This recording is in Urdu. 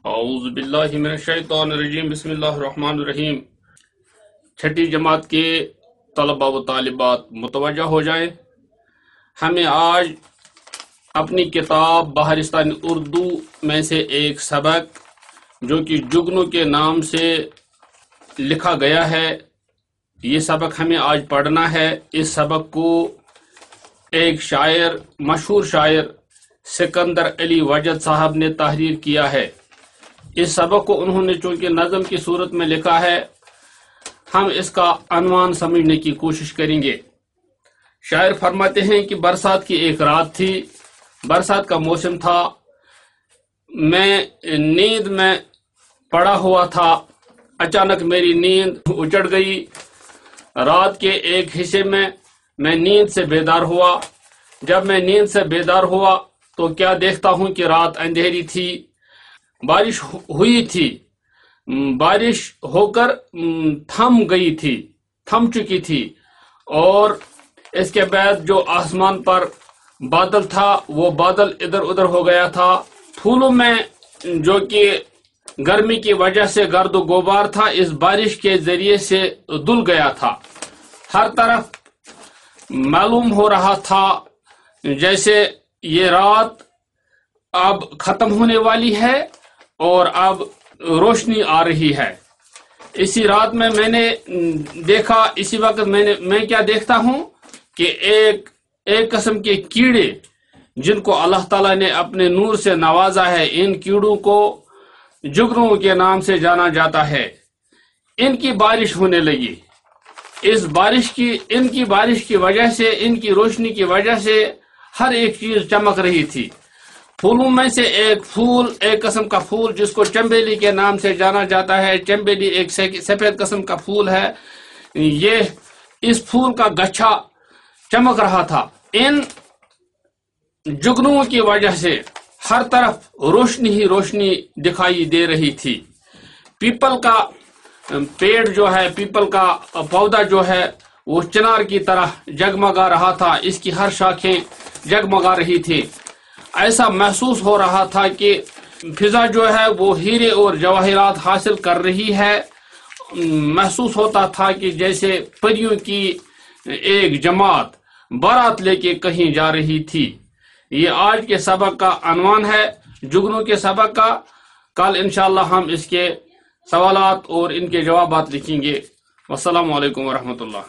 اعوذ باللہ من الشیطان الرجیم، بسم اللہ الرحمن الرحیم۔ چھٹی جماعت کے طلباء و طالبات متوجہ ہو جائیں۔ ہمیں آج اپنی کتاب بہارستان اردو میں سے ایک سبق جو کہ جگنو کے نام سے لکھا گیا ہے، یہ سبق ہمیں آج پڑھنا ہے۔ اس سبق کو ایک شاعر، مشہور شاعر سکندر علی وجد صاحب نے تحریر کیا ہے۔ اس سبق کو انہوں نے چونکہ نظم کی صورت میں لکھا ہے، ہم اس کا عنوان سمجھنے کی کوشش کریں گے۔ شاعر فرماتے ہیں کہ برسات کی ایک رات تھی، برسات کا موسم تھا، میں نیند میں پڑا ہوا تھا، اچانک میری نیند اچڑ گئی۔ رات کے ایک حصے میں نیند سے بیدار ہوا۔ جب میں نیند سے بیدار ہوا تو کیا دیکھتا ہوں کہ رات اندھیری تھی، بارش ہوئی تھی، بارش ہو کر تھم چکی تھی، اور اس کے بعد جو آسمان پر بادل تھا وہ بادل ادھر ادھر ہو گیا تھا۔ پھولوں میں جو کہ گرمی کی وجہ سے گرد و غبار تھا، اس بارش کے ذریعے سے دھل گیا تھا۔ ہر طرف معلوم ہو رہا تھا جیسے یہ رات اب ختم ہونے والی ہے اور اب روشنی آ رہی ہے۔ اسی رات میں نے دیکھا، اسی وقت میں کیا دیکھتا ہوں کہ ایک قسم کے کیڑے جن کو اللہ تعالیٰ نے اپنے نور سے نوازا ہے، ان کیڑوں کو جگنو کے نام سے جانا جاتا ہے، ان کی بارش ہونے لگی۔ ان کی بارش کی وجہ سے، ان کی روشنی کی وجہ سے ہر ایک چیز چمک رہی تھی۔ پھولوں میں سے ایک قسم کا پھول جس کو چنبیلی کے نام سے جانا جاتا ہے، چنبیلی ایک سفید قسم کا پھول ہے، اس پھول کا گچھا چمک رہا تھا۔ ان جگنوں کی وجہ سے ہر طرف روشنی ہی روشنی دکھائی دے رہی تھی۔ پیپل کا پیڑ جو ہے، پیپل کا پودا جو ہے، وہ چنار کی طرح جگمگا رہا تھا، اس کی ہر شاخیں جگمگا رہی تھی۔ ایسا محسوس ہو رہا تھا کہ فضا جو ہے وہ ہیرے اور جواہرات حاصل کر رہی ہے۔ محسوس ہوتا تھا کہ جیسے پریوں کی ایک جماعت بارات لے کے کہیں جا رہی تھی۔ یہ آج کے سبق کا عنوان ہے، جگنو کے سبق کا۔ کل انشاءاللہ ہم اس کے سوالات اور ان کے جوابات لکھیں گے۔ والسلام علیکم ورحمۃ اللہ۔